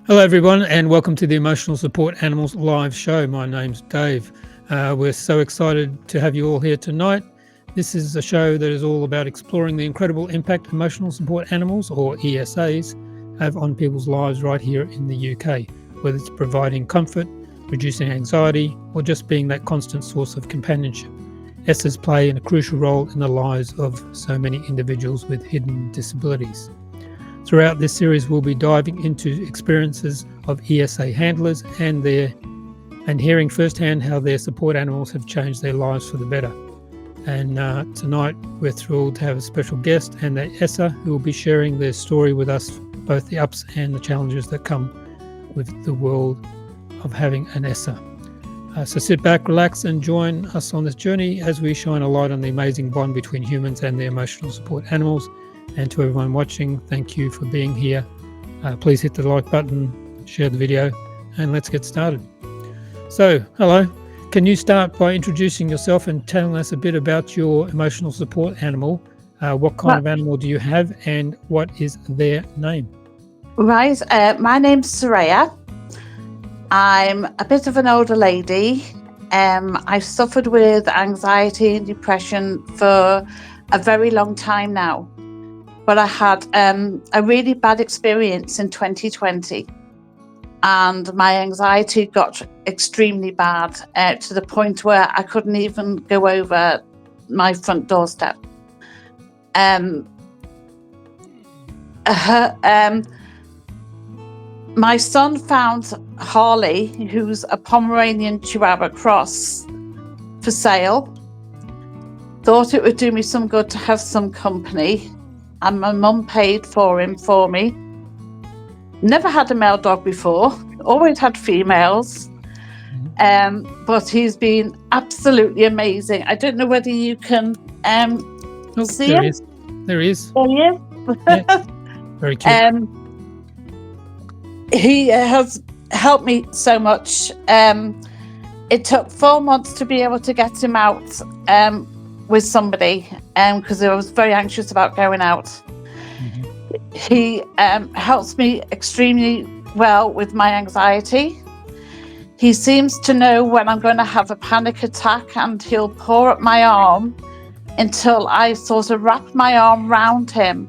Hello, everyone, and welcome to the Emotional Support Animals live show. My name's Dave. We're so excited to have you all here tonight. This is a show that is all about exploring the incredible impact emotional support animals, or ESAs, have on people's lives right here in the UK, whether it's providing comfort, reducing anxiety, or just being that constant source of companionship. ESAs play a crucial role in the lives of so many individuals with hidden disabilities. Throughout this series, we'll be diving into experiences of ESA handlers and hearing firsthand how their support animals have changed their lives for the better. And tonight, we're thrilled to have a special guest and the ESA who will be sharing their story with us, both the ups and the challenges that come with the world of having an ESA. So sit back, relax, and join us on this journey as we shine a light on the amazing bond between humans and their emotional support animals. And to everyone watching, thank you for being here. Please hit the like button, share the video, and let's get started. So, hello. Can you start by introducing yourself and telling us a bit about your emotional support animal? What kind of animal do you have, and what is their name? Right, my name's Soraya. I'm a bit of an older lady. I've suffered with anxiety and depression for a very long time now. But I had a really bad experience in 2020, and my anxiety got extremely bad to the point where I couldn't even go over my front doorstep. My son found Harley, who's a Pomeranian Chihuahua cross, for sale. Thought it would do me some good to have some company. And my mum paid for him for me. Never had a male dog before, always had females. But he's been absolutely amazing. I don't know whether you can see there him. There he is. There he is. Yeah. Very cute. He has helped me so much. It took 4 months to be able to get him out with somebody, because I was very anxious about going out. He helps me extremely well with my anxiety. He seems to know when I'm going to have a panic attack, and he'll paw at my arm until I sort of wrap my arm round him,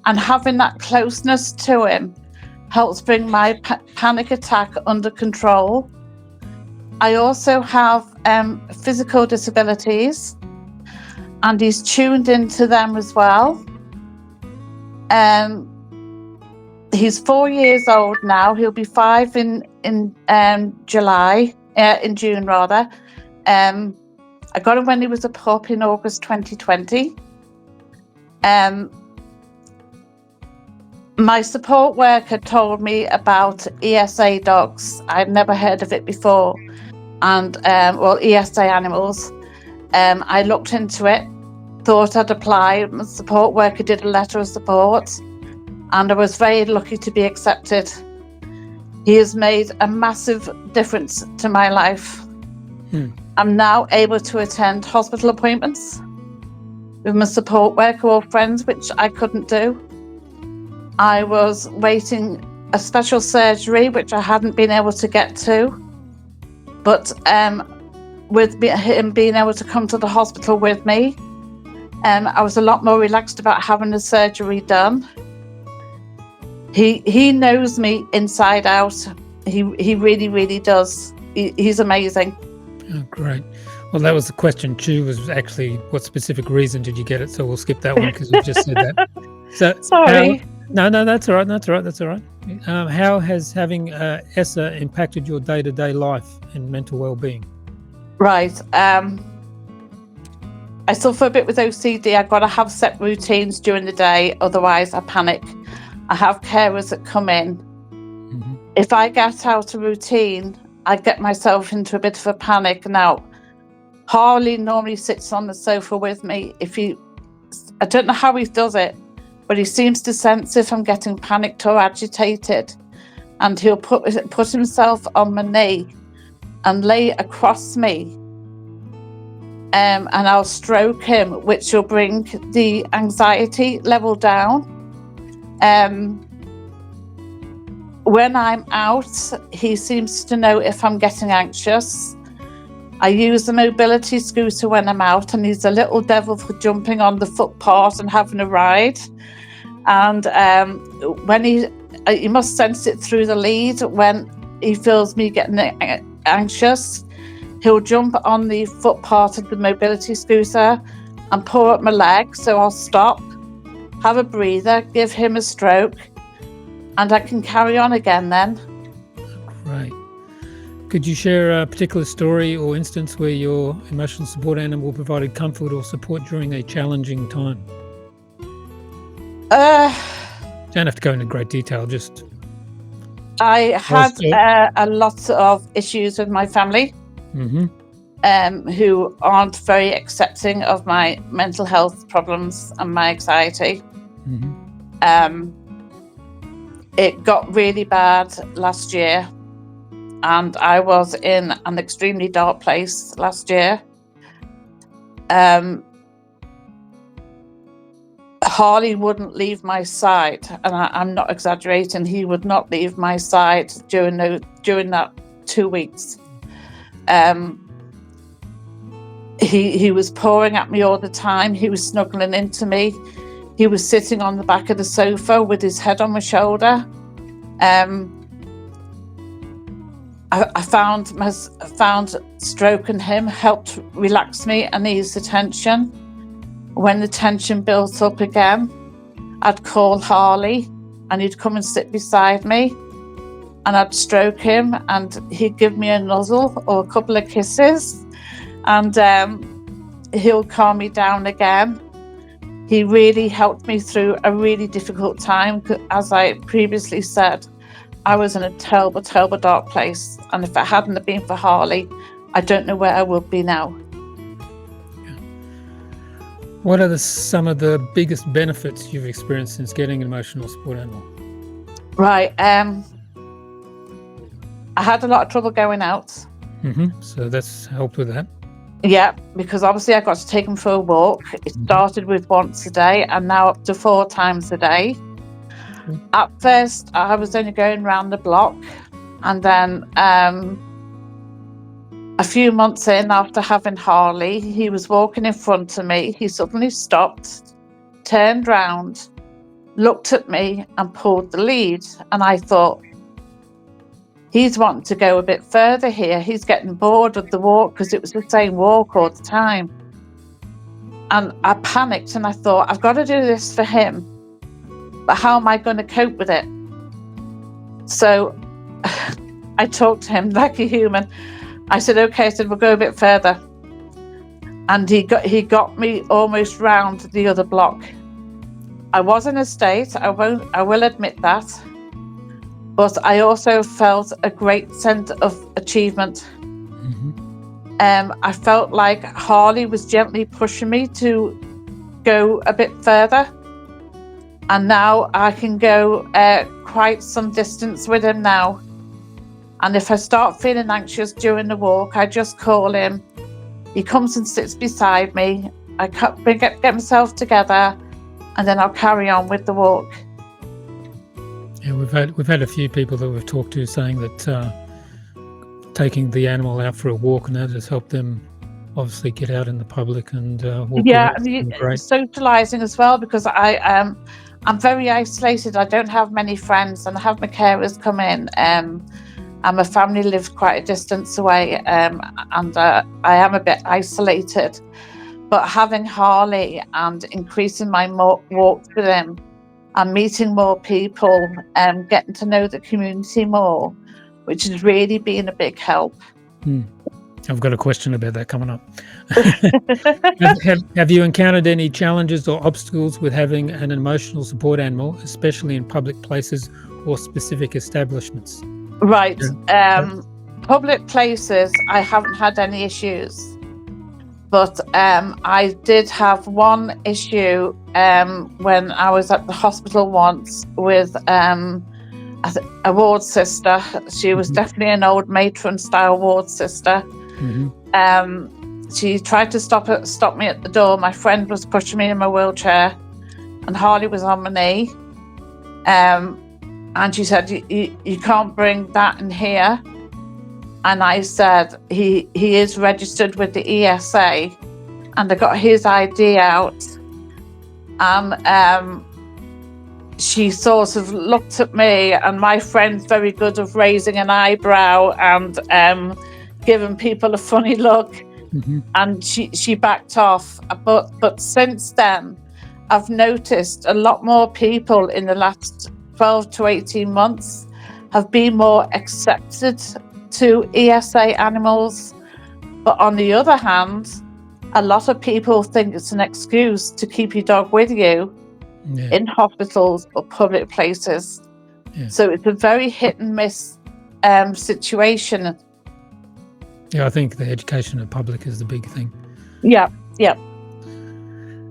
and having that closeness to him helps bring my panic attack under control. I also have physical disabilities, and he's tuned into them as well. He's 4 years old now. He'll be 5 in June rather. I got him when he was a pup in August 2020. My support worker told me about ESA dogs. I'd never heard of it before, and ESA animals. I looked into it, thought I'd apply. My support worker did a letter of support, and I was very lucky to be accepted. He has made a massive difference to my life. I'm now able to attend hospital appointments with my support worker or friends, which I couldn't do. I was waiting a special surgery, which I hadn't been able to get to. But with him being able to come to the hospital with me, I was a lot more relaxed about having the surgery done. He knows me inside out. He really, really does. He's amazing. Oh, great. Well, that was the question too, was actually what specific reason did you get it? So we'll skip that one because we've just said that. So sorry. No, that's all right. That's all right. How has having ESA impacted your day-to-day life and mental well-being? Right. I suffer a bit with OCD. I've got to have set routines during the day, otherwise I panic. I have carers that come in. If I get out of routine, I get myself into a bit of a panic. Now, Harley normally sits on the sofa with me. I don't know how he does it, but he seems to sense if I'm getting panicked or agitated, and he'll put himself on my knee and lay across me, and I'll stroke him, which will bring the anxiety level down. When I'm out, he seems to know if I'm getting anxious. I use the mobility scooter when I'm out, and he's a little devil for jumping on the footpath and having a ride. And when he must sense it through the lead. When he feels me getting anxious, he'll jump on the footpath of the mobility scooter and pull up my leg, so I'll stop, have a breather, give him a stroke, and I can carry on again then. Right. Could you share a particular story or instance where your emotional support animal provided comfort or support during a challenging time? Don't have to go into great detail, just... I had a lot of issues with my family, who aren't very accepting of my mental health problems and my anxiety. It got really bad last year, and I was in an extremely dark place last year. Harley wouldn't leave my side, and I'm not exaggerating. He would not leave my side during that 2 weeks. He was pawing at me all the time. He was snuggling into me. He was sitting on the back of the sofa with his head on my shoulder. I found stroking him helped relax me and ease the tension. When the tension built up again, I'd call Harley and he'd come and sit beside me, and I'd stroke him and he'd give me a nuzzle or a couple of kisses, and he'll calm me down again. He really helped me through a really difficult time. As I previously said, I was in a terrible, terrible dark place, and if it hadn't have been for Harley, I don't know where I would be now. What are some of the biggest benefits you've experienced since getting an emotional support animal? Right. I had a lot of trouble going out. So that's helped with that. Yeah, because obviously I got to take him for a walk. It started with once a day and now up to 4 times a day. At first, I was only going around the block, and then a few months in, after having Harley, he was walking in front of me. He suddenly stopped, turned round, looked at me and pulled the lead. And I thought, he's wanting to go a bit further here. He's getting bored of the walk because it was the same walk all the time. And I panicked and I thought, I've got to do this for him, but how am I going to cope with it? So I talked to him like a human. I said, okay, I said, we'll go a bit further. And he got me almost round the other block. I was in a state, I will admit that, but I also felt a great sense of achievement. I felt like Harley was gently pushing me to go a bit further. And now I can go quite some distance with him now. And if I start feeling anxious during the walk, I just call him. He comes and sits beside me. I get myself together, and then I'll carry on with the walk. Yeah, we've had a few people that we've talked to saying that taking the animal out for a walk and that has helped them obviously get out in the public and walk. Yeah, socializing as well, because I'm very isolated. I don't have many friends, and I have my carers come in. And my family lives quite a distance away, and I am a bit isolated. But having Harley and increasing my walks with him and meeting more people and getting to know the community more, which has really been a big help. I've got a question about that coming up. Have you encountered any challenges or obstacles with having an emotional support animal, especially in public places or specific establishments? Right. Public places, I haven't had any issues. But I did have one issue when I was at the hospital once with a ward sister. She was definitely an old matron-style ward sister. She tried to stop me at the door. My friend was pushing me in my wheelchair, and Harley was on my knee. And she said, you can't bring that in here. And I said, he is registered with the ESA. And I got his ID out. And she sort of looked at me, and my friend's very good of raising an eyebrow and giving people a funny look. Mm-hmm. And she backed off. But since then, I've noticed a lot more people in the last 12 to 18 months have been more accepted to ESA animals. But on the other hand, a lot of people think it's an excuse to keep your dog with you in hospitals or public places. So it's a very hit and miss situation. Yeah, I think the education of the public is the big thing. Yeah.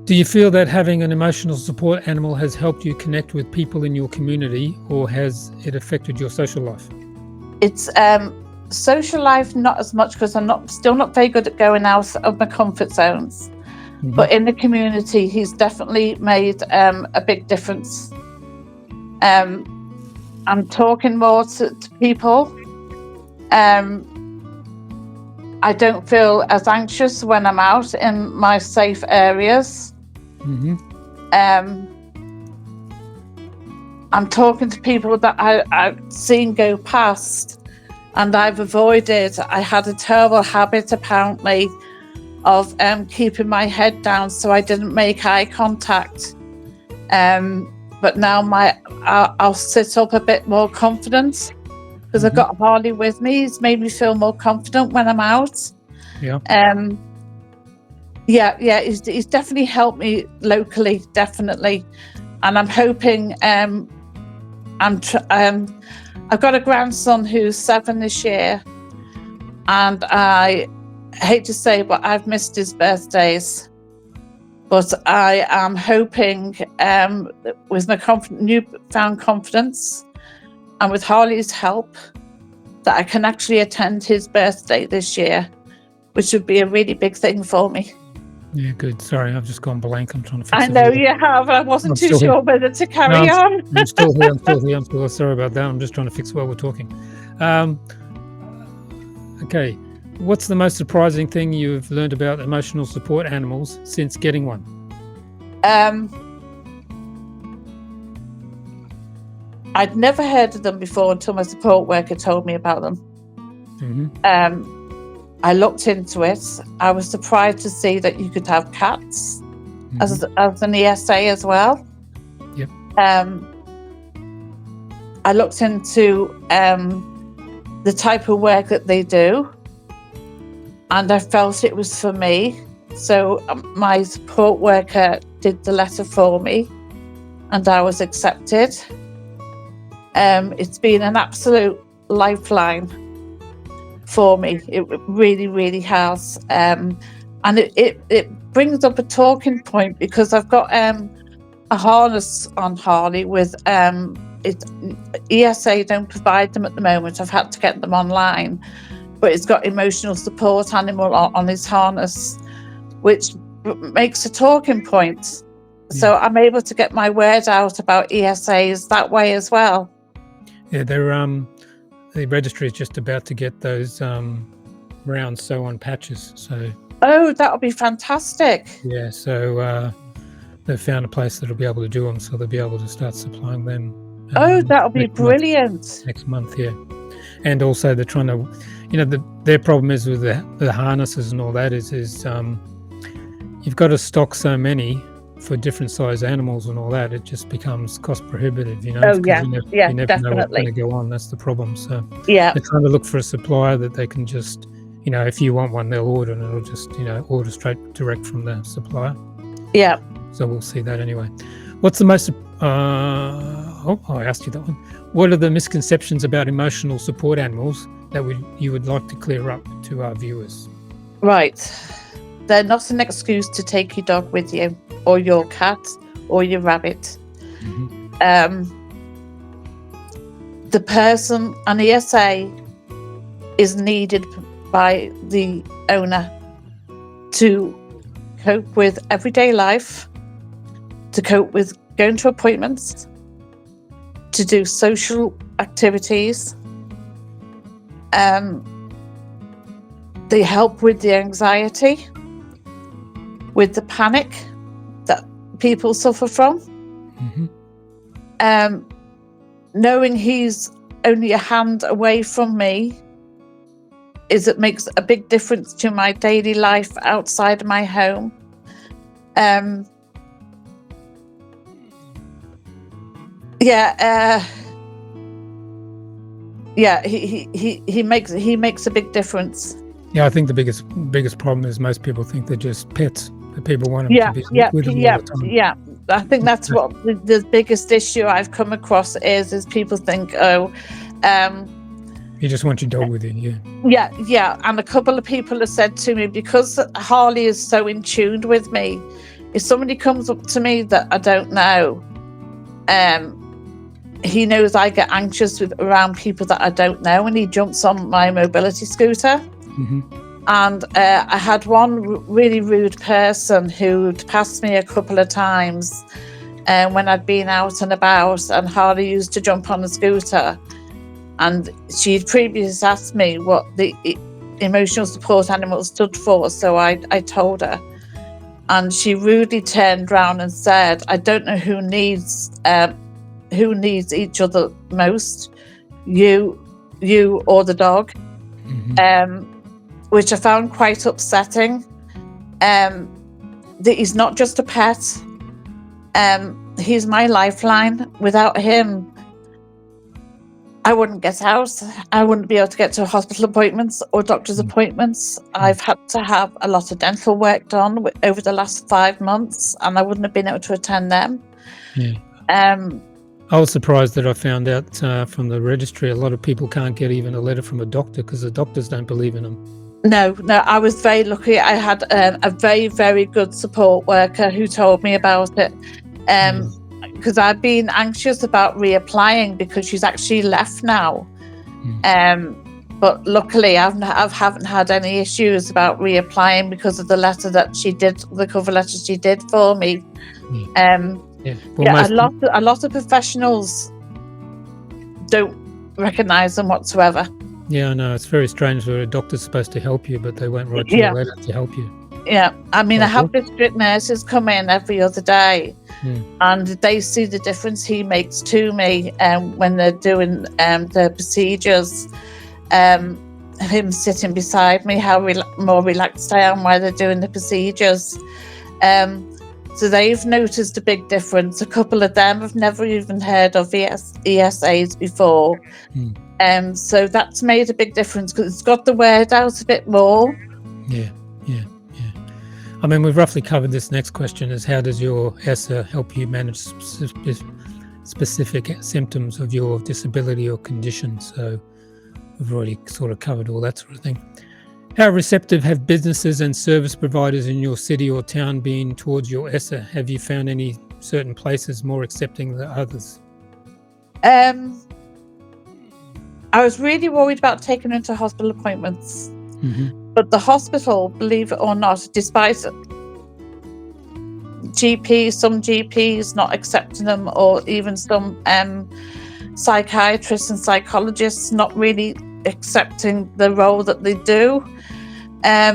Do you feel that having an emotional support animal has helped you connect with people in your community, or has it affected your social life? It's social life, not as much, because I'm still not very good at going out of my comfort zones. Mm-hmm. But in the community, he's definitely made a big difference. I'm talking more to people. I don't feel as anxious when I'm out in my safe areas. Mm-hmm. I'm talking to people that I've seen go past, and I've avoided. I had a terrible habit, apparently, of keeping my head down so I didn't make eye contact. But now I'll sit up a bit more confident, because I've got Harley with me. It's made me feel more confident when I'm out. Yeah. He's definitely helped me locally, definitely. And I'm hoping, I've got a grandson who's 7 this year, and I hate to say, but I've missed his birthdays. But I am hoping, with my newfound confidence and with Harley's help, that I can actually attend his birthday this year, which would be a really big thing for me. Yeah, good. Sorry, I've just gone blank. I'm trying to fix it. I know you have. I wasn't too sure whether to carry on. I'm still here. I'm still sorry about that. I'm just trying to fix while we're talking. Okay. What's the most surprising thing you've learned about emotional support animals since getting one? I'd never heard of them before until my support worker told me about them. Mm-hmm. I looked into it. I was surprised to see that you could have cats as an ESA as well. Yep. I looked into the type of work that they do, and I felt it was for me. So my support worker did the letter for me, and I was accepted. It's been an absolute lifeline for me. It really, really has. And it brings up a talking point, because I've got a harness on Harley with ESA don't provide them at the moment. I've had to get them online, but it's got emotional support animal on his harness, which makes a talking point. So I'm able to get my word out about ESAs that way as well. Yeah, the registry is just about to get those round sew-on patches. So that'll be fantastic. Yeah, so they've found a place that'll be able to do them, so they'll be able to start supplying them. That'll be brilliant. Next month, yeah. And also they're trying to, their problem is with the harnesses and all that is you've got to stock so many for different size animals and all that. It just becomes cost prohibitive, you never definitely. know what's going to go on. That's the problem. So they're trying to look for a supplier that they can just, if you want one, they'll order, and it'll just, order direct from the supplier. Yeah. So we'll see that anyway. What's the most, I asked you that one. What are the misconceptions about emotional support animals that you would like to clear up to our viewers? Right. They're not an excuse to take your dog with you, or your cat, or your rabbit. The person, an ESA, is needed by the owner to cope with everyday life, to cope with going to appointments, to do social activities. They help with the anxiety, with the panic that people suffer from. Knowing he's only a hand away from me it makes a big difference to my daily life outside of my home. He makes a big difference. Yeah, I think the biggest problem is most people think they're just pets. That people want them to be with them all the time. Yeah. I think that's what the biggest issue I've come across is people think, you just want your dog with you, yeah. And a couple of people have said to me, because Harley is so in tune with me, if somebody comes up to me that I don't know, he knows I get anxious around people that I don't know, and he jumps on my mobility scooter. And I had one really rude person who'd passed me a couple of times when I'd been out and about, and Harley used to jump on the scooter. And she'd previously asked me what the emotional support animal stood for, so I told her. And she rudely turned around and said, "I don't know who needs each other most, you or the dog," which I found quite upsetting. That he's not just a pet. He's my lifeline. Without him, I wouldn't get out. I wouldn't be able to get to hospital appointments or doctor's appointments. I've had to have a lot of dental work done over the last 5 months, and I wouldn't have been able to attend them. I was surprised that I found out from the registry a lot of people can't get even a letter from a doctor because the doctors don't believe in them. No, I was very lucky. I had a very, very good support worker who told me about it. Because I've been anxious about reapplying because she's actually left now. But luckily I haven't had any issues about reapplying because of the letter that she did, the cover letter she did for me. A lot of professionals don't recognise them whatsoever. Yeah, I know. It's very strange where a doctor's supposed to help you, but they won't write you a letter to help you. Yeah, I mean, I have district nurses come in every other day, and they see the difference he makes to me when they're doing the procedures. Him sitting beside me, how more relaxed I am while they're doing the procedures. So they've noticed a big difference. A couple of them have never even heard of ESAs before. So that's made a big difference because it's got the word out a bit more. Yeah. I mean, we've roughly covered this next question is how does your ESA help you manage specific symptoms of your disability or condition? So we've already sort of covered all that sort of thing. How receptive have businesses and service providers in your city or town been towards your ESA? Have you found any certain places more accepting than others? I was really worried about taking her to hospital appointments. But the hospital, believe it or not, despite some GPs not accepting them, or even some psychiatrists and psychologists not really accepting the role that they do. I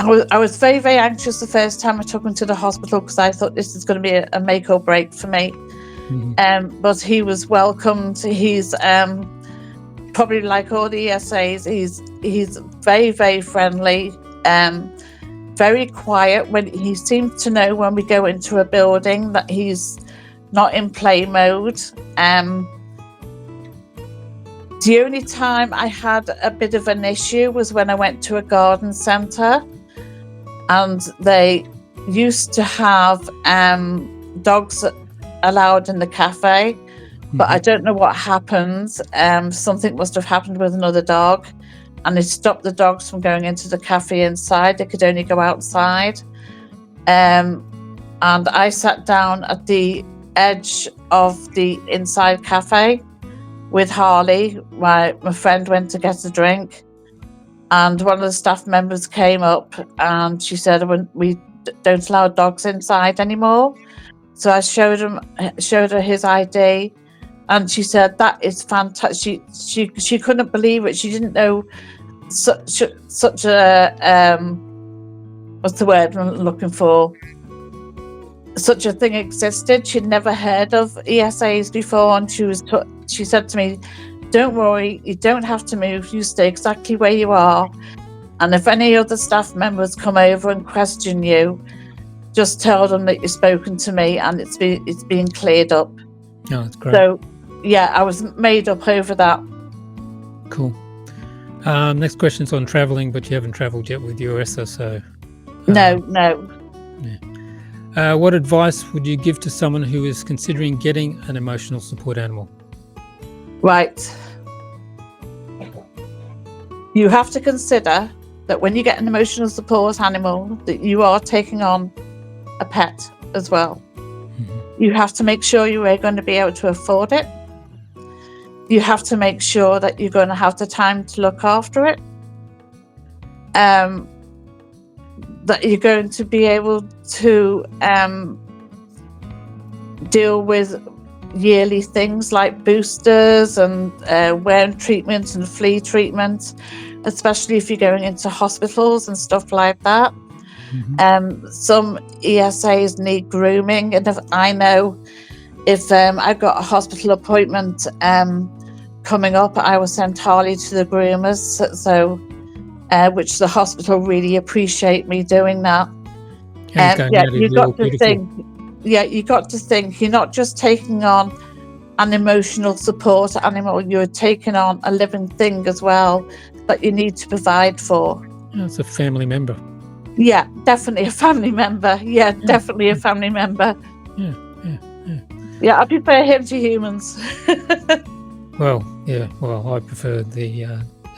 was very, very anxious the first time I took him to the hospital because I thought this is going to be a make or break for me. But he was welcomed. He's probably like all the ESAs, he's very, very friendly, very quiet. When he seems to know when we go into a building that he's not in play mode. The only time I had a bit of an issue was when I went to a garden centre, and they used to have dogs allowed in the cafe. But I don't know what happened. Something must have happened with another dog, and it stopped the dogs from going into the cafe inside. They could only go outside. And I sat down at the edge of the inside cafe with Harley. My friend went to get a drink, and one of the staff members came up and she said, "We don't allow dogs inside anymore." So I showed her his ID. And she said, that is fantastic. She couldn't believe it. She didn't know such a what's the word I'm looking for? Such a thing existed. She'd never heard of ESAs before, and she said to me, "Don't worry, you don't have to move. You stay exactly where you are. And if any other staff members come over and question you, just tell them that you've spoken to me, and it's been cleared up." Oh, that's great. So, yeah, I was made up over that. Cool. Next question's on traveling, but you haven't travelled yet with your ESA, so... No. Yeah. What advice would you give to someone who is considering getting an emotional support animal? Right. You have to consider that when you get an emotional support animal, that you are taking on a pet as well. Mm-hmm. You have to make sure you are going to be able to afford it. You have to make sure that you're going to have the time to look after it. That you're going to be able to deal with yearly things like boosters and worm treatment and flea treatment, especially if you're going into hospitals and stuff like that. Mm-hmm. Some ESAs need grooming, and if I've got a hospital appointment coming up, I will send Harley to the groomers, so which the hospital really appreciate me doing that. You got to think you're not just taking on an emotional support animal, you're taking on a living thing as well that you need to provide for. Yeah, it's a family member. Yeah, definitely a family member. Yeah, definitely a family member. Yeah, I prefer him to humans. Well, I prefer the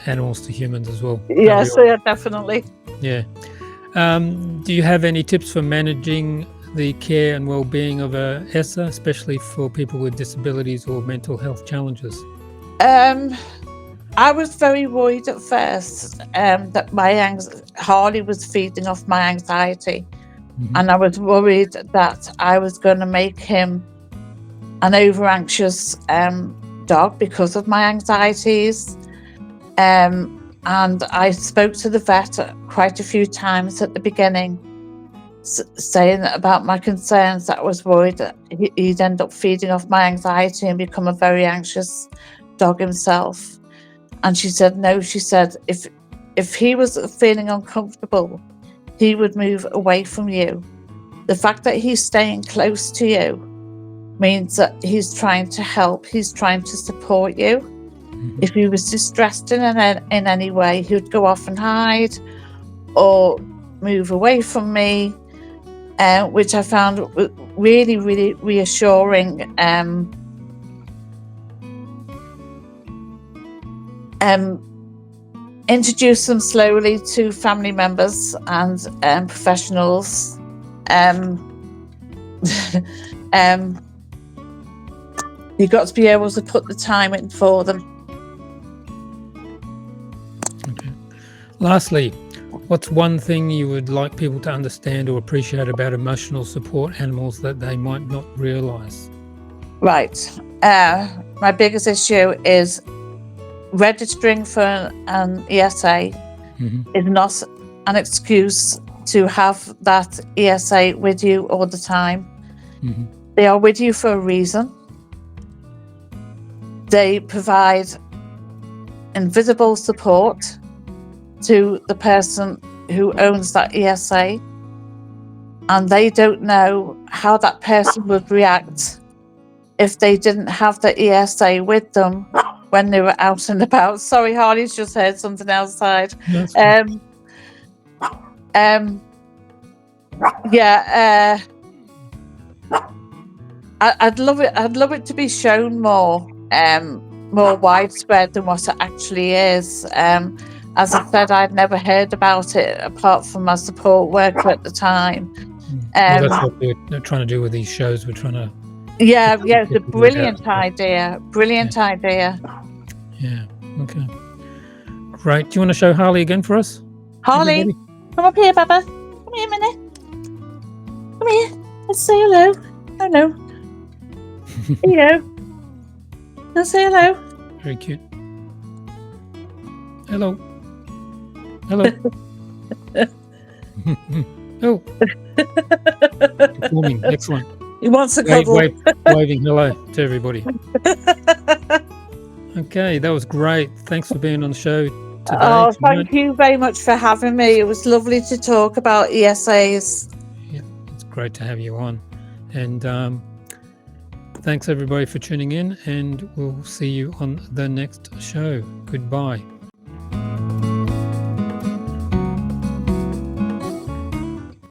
animals to humans as well. Yes, definitely. Yeah. Do you have any tips for managing the care and well-being of a ESA, especially for people with disabilities or mental health challenges? I was very worried at first that Harley was feeding off my anxiety. Mm-hmm. And I was worried that I was going to make him an over-anxious dog because of my anxieties. And I spoke to the vet quite a few times at the beginning, saying about my concerns, that I was worried that he'd end up feeding off my anxiety and become a very anxious dog himself. And she said, no, she said, if he was feeling uncomfortable, he would move away from you. The fact that he's staying close to you means that he's trying to help, he's trying to support you. Mm-hmm. If he was distressed in any way, he would go off and hide or move away from me, which I found really, really reassuring. Introduce them slowly to family members and professionals. You've got to be able to put the time in for them. Okay. Lastly, what's one thing you would like people to understand or appreciate about emotional support animals that they might not realise? Right. My biggest issue is registering for an ESA is not an excuse to have that ESA with you all the time. Mm-hmm. They are with you for a reason. They provide invisible support to the person who owns that ESA, and they don't know how that person would react if they didn't have the ESA with them when they were out and about. Sorry, Harley's just heard something outside. I'd love it to be shown more widespread than what it actually is. As I said, I'd never heard about it apart from my support worker at the time. Well, that's what we're trying to do with these shows. We're trying to... Yeah, it's a brilliant idea. Idea. Yeah, okay. Great. Do you want to show Harley again for us? Harley, everybody? Come up here, Baba. Come here a minute. Come here. Let's say hello. Hello. Here you go. I'll say hello. Very cute. Hello. Hello. Oh. Performing. Excellent. He wants a cuddle. Waving hello to everybody. Okay, that was great. Thanks for being on the show today. Oh, thank you very much for having me. It was lovely to talk about ESAs. Yeah, it's great to have you on. And thanks everybody for tuning in, and we'll see you on the next show. Goodbye.